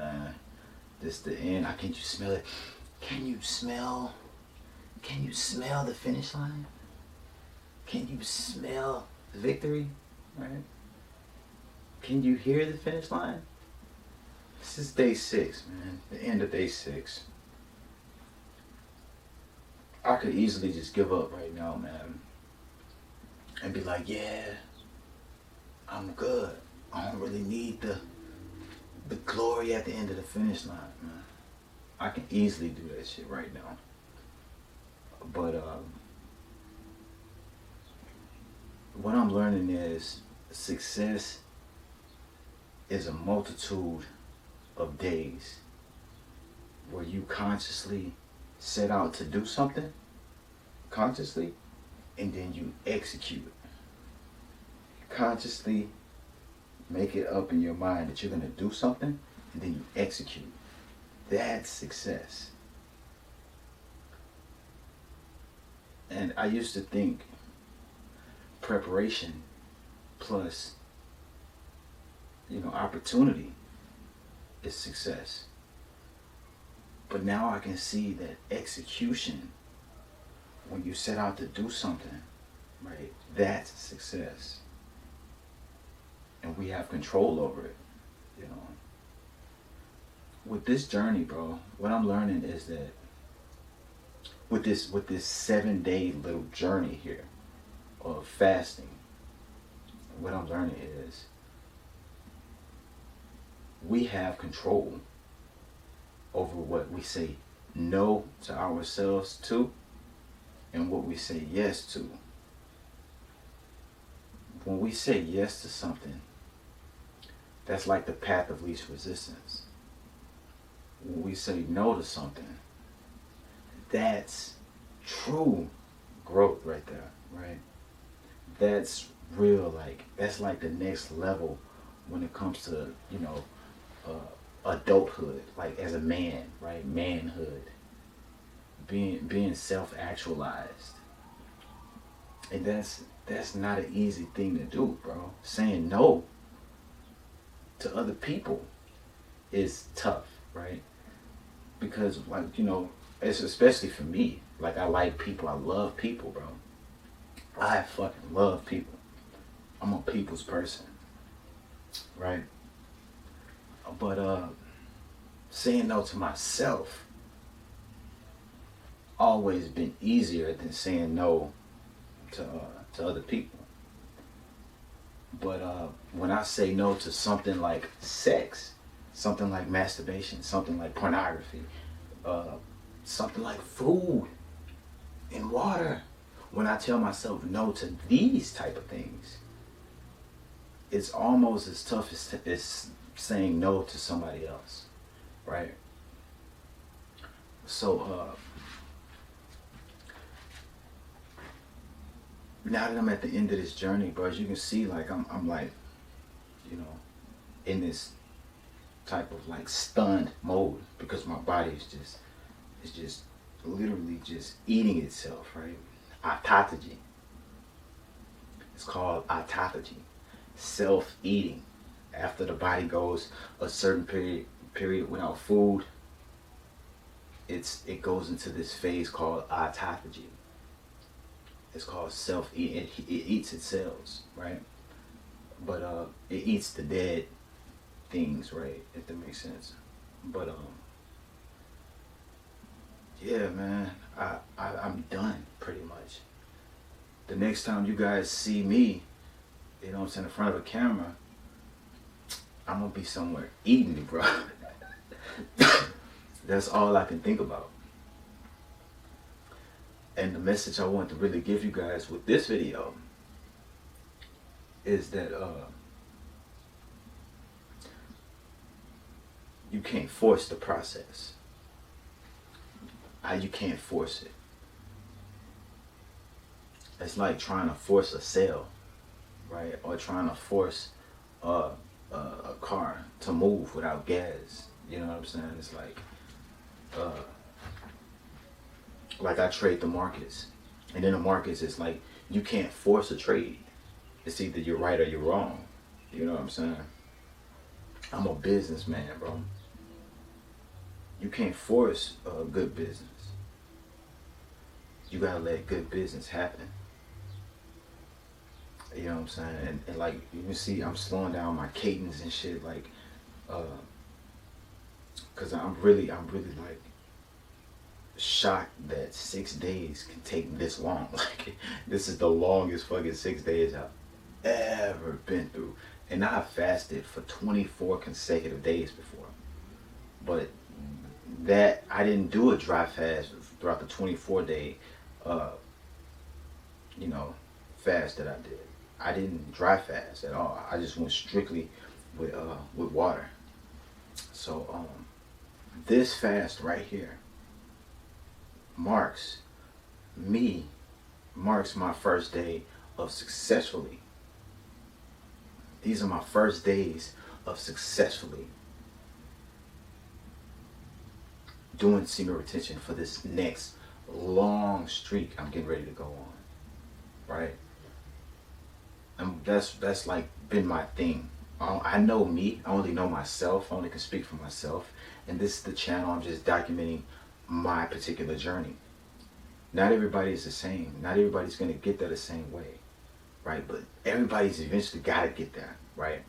man. This the end. Can't you smell it? Can you smell? Can you smell the finish line? Can you smell the victory? Right? Can you hear the finish line? This is day 6, man. The end of day 6. I could easily just give up right now, man. And be like, yeah, I'm good. I don't really need the glory at the end of the finish line, man. I can easily do that shit right now. But what I'm learning is success is a multitude of days where you consciously set out to do something consciously, and then you execute it. Consciously make it up in your mind that you're going to do something, and then you execute. That's success. And I used to think preparation plus, opportunity is success. But now I can see that execution, when you set out to do something, right, that's success. And we have control over it, With this journey, bro, what I'm learning is that with this 7-day little journey here of fasting, what I'm learning is we have control over what we say no to ourselves to and what we say yes to. When we say yes to something, that's like the path of least resistance. When we say no to something, that's true growth right there, right? That's real, that's like the next level when it comes to, adulthood, like as a man, right? Manhood, being self-actualized. And that's not an easy thing to do, bro. Saying no to other people is tough, right? Because it's especially for me. Like, I like people, I love people, bro. I fucking love people. I'm a people's person, right? But saying no to myself always been easier than saying no to other people. But when I say no to something like sex, something like masturbation, something like pornography, something like food and water, when I tell myself no to these type of things, it's almost as tough as saying no to somebody else, right? So now that I'm at the end of this journey, bro, as you can see, I'm like, in this type of stunned mode, because my body is just literally just eating itself, right? Autophagy. It's called autophagy. Self-eating. After the body goes a certain period without food, it goes into this phase called autophagy. It's called self-eating. It eats its cells, right? But it eats the dead things, right? If that makes sense. But yeah, man, I'm done pretty much. The next time you guys see me, in front of a camera, I'm gonna be somewhere eating, bro. That's all I can think about. And the message I want to really give you guys with this video is that you can't force the process. You can't force it. It's like trying to force a sale, right? Or trying to force a car to move without gas. You know what I'm saying? It's like I trade the markets, and in the markets it's like you can't force a trade. It's either you're right or you're wrong. You know what I'm saying? I'm a businessman, bro. You can't force good business. You gotta let good business happen. You know what I'm saying? And like you can see, I'm slowing down my cadence and shit, like, cause I'm really like shocked that 6 days can take this long. Like, this is the longest fucking 6 days I've ever been through, and I fasted for 24 consecutive days before, but that I didn't do a dry fast throughout the 24-day, uh, you know, fast that I did. I didn't dry fast at all. I just went strictly with water. So this fast right here marks me marks my first day of successfully. These are my first days of successfully doing semen retention for this next long streak I'm getting ready to go on, right? And that's like been my thing. I know me. I only know myself. I only can speak for myself. And this is the channel. I'm just documenting my particular journey. Not everybody is the same. Not everybody's gonna get there the same way, right? But everybody's eventually gotta get there, right?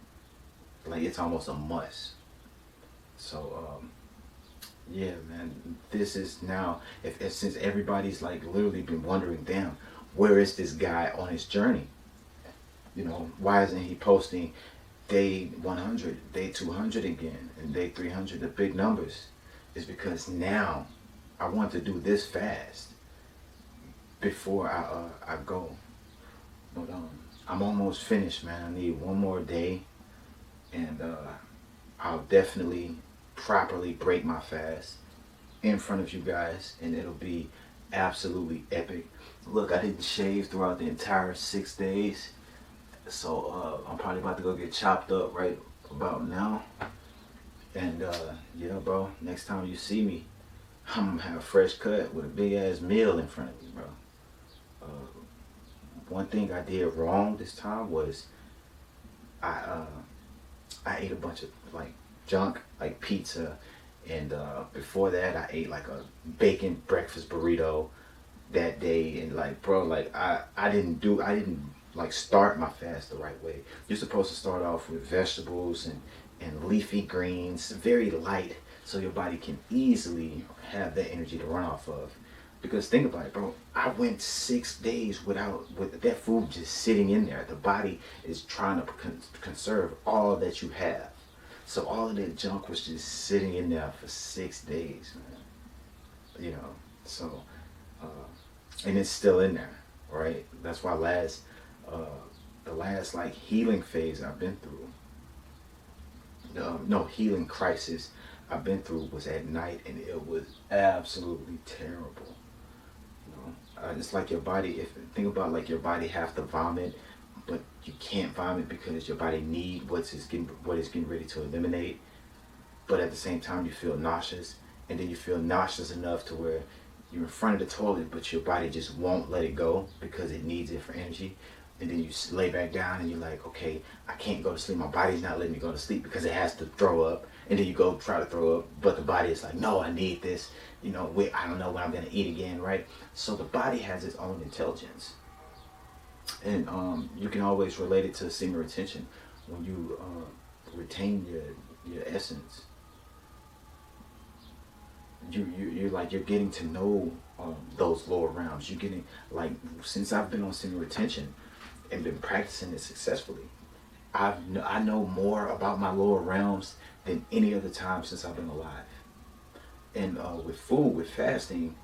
Like, it's almost a must. So yeah, man. This is now, if since everybody's like literally been wondering, damn, where is this guy on his journey? You know, why isn't he posting day 100, day 200 again, and day 300, the big numbers? Is because now I want to do this fast before I go. But I'm almost finished, man. I need one more day, and I'll definitely properly break my fast in front of you guys, and it'll be absolutely epic. Look, I didn't shave throughout the entire 6 days. So I'm probably about to go get chopped up right about now. And yeah, bro, next time you see me, I'm gonna have a fresh cut with a big ass meal in front of me, bro. One thing I did wrong this time was I ate a bunch of like junk, like pizza, and before that I ate like a bacon breakfast burrito that day, and like, bro, like I didn't like start my fast the right way. You're supposed to start off with vegetables and leafy greens, very light, so your body can easily have that energy to run off of. Because think about it, bro, I went 6 days with that food just sitting in there. The body is trying to conserve all that you have. So all of that junk was just sitting in there for 6 days, man. You know, so, and it's still in there, right? That's why the last like healing phase I've been through, no, healing crisis I've been through was at night, and it was absolutely terrible. You know, it's like your body. Think about, like, your body have to vomit, but you can't vomit because your body need what it's getting ready to eliminate. But at the same time, you feel nauseous, and then you feel nauseous enough to where you're in front of the toilet, but your body just won't let it go because it needs it for energy. And then you lay back down and you're like, okay, I can't go to sleep. My body's not letting me go to sleep because it has to throw up. And then you go try to throw up, but the body is like, no, I need this. You know, I don't know when I'm going to eat again, right? So the body has its own intelligence. And you can always relate it to semen retention. When you retain your essence, you're like, you're getting to know those lower realms. You're getting, like, since I've been on semen retention and been practicing it successfully, I know more about my lower realms than any other time since I've been alive. And with food, with fasting,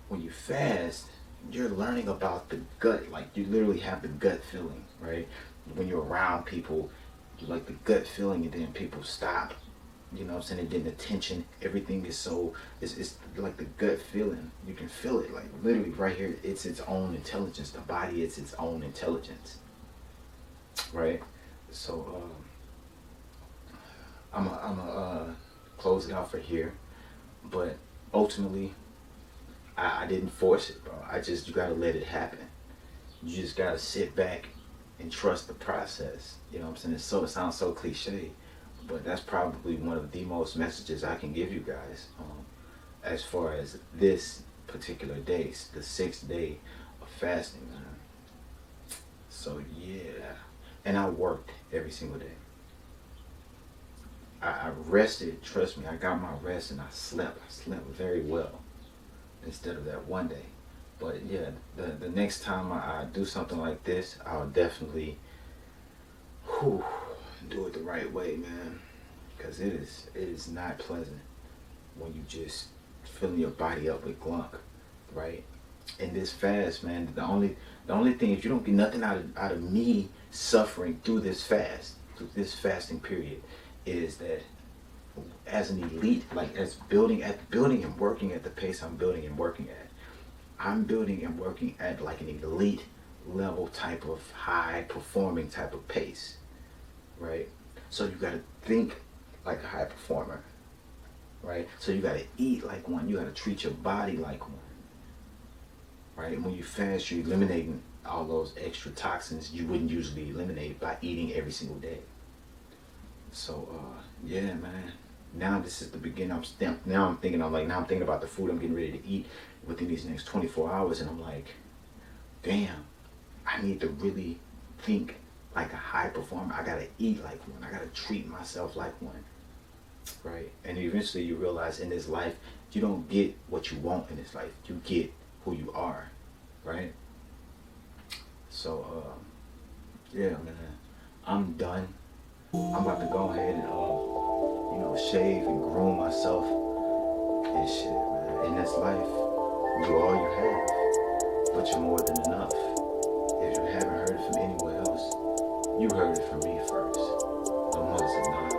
when you fast, you're learning about the gut. Like, you literally have the gut feeling, right? When you're around people, you like the gut feeling, and then people stop. You know what I'm saying? And then the tension, everything is so, it's like the gut feeling. You can feel it, like, literally right here. It's its own intelligence. The body is its own intelligence, right? So I'm a close it out for here, but ultimately I didn't force it, bro. You gotta let it happen. You just gotta sit back and trust the process. You know what I'm saying? It sounds so cliche, but that's probably one of the most messages I can give you guys. as far as this particular day, the 6th day of fasting, man. So yeah, and I worked every single day. I rested. Trust me, I got my rest and I slept. I slept very well instead of that one day. But yeah, the next time I do something like this, I'll definitely whew, do it the right way, man. Because it is not pleasant when you just filling your body up with glunk, right? In this fast, man, the only thing is you don't get nothing out of me suffering through this fast, through this fasting period, is that as an elite, like as building and working at the pace I'm building and working at, I'm building and working at like an elite level type of high performing type of pace, right? So you got to think like a high performer, right? So you got to eat like one. You got to treat your body like one, right? And when you fast, you're eliminating all those extra toxins you wouldn't usually eliminate by eating every single day. So yeah, man. Now this is the beginning. Now I'm thinking about the food I'm getting ready to eat within these next 24 hours, and I'm like, damn, I need to really think like a high performer. I gotta eat like one. I gotta treat myself like one, right? And eventually you realize in this life, you don't get what you want in this life. You get who you are, right? So yeah, man, I'm done. I'm about to go ahead and shave and groom myself and shit, man. In this life, you all you have, but you're more than enough. If you haven't heard it from anyone else, you heard it from me first. The one's enough.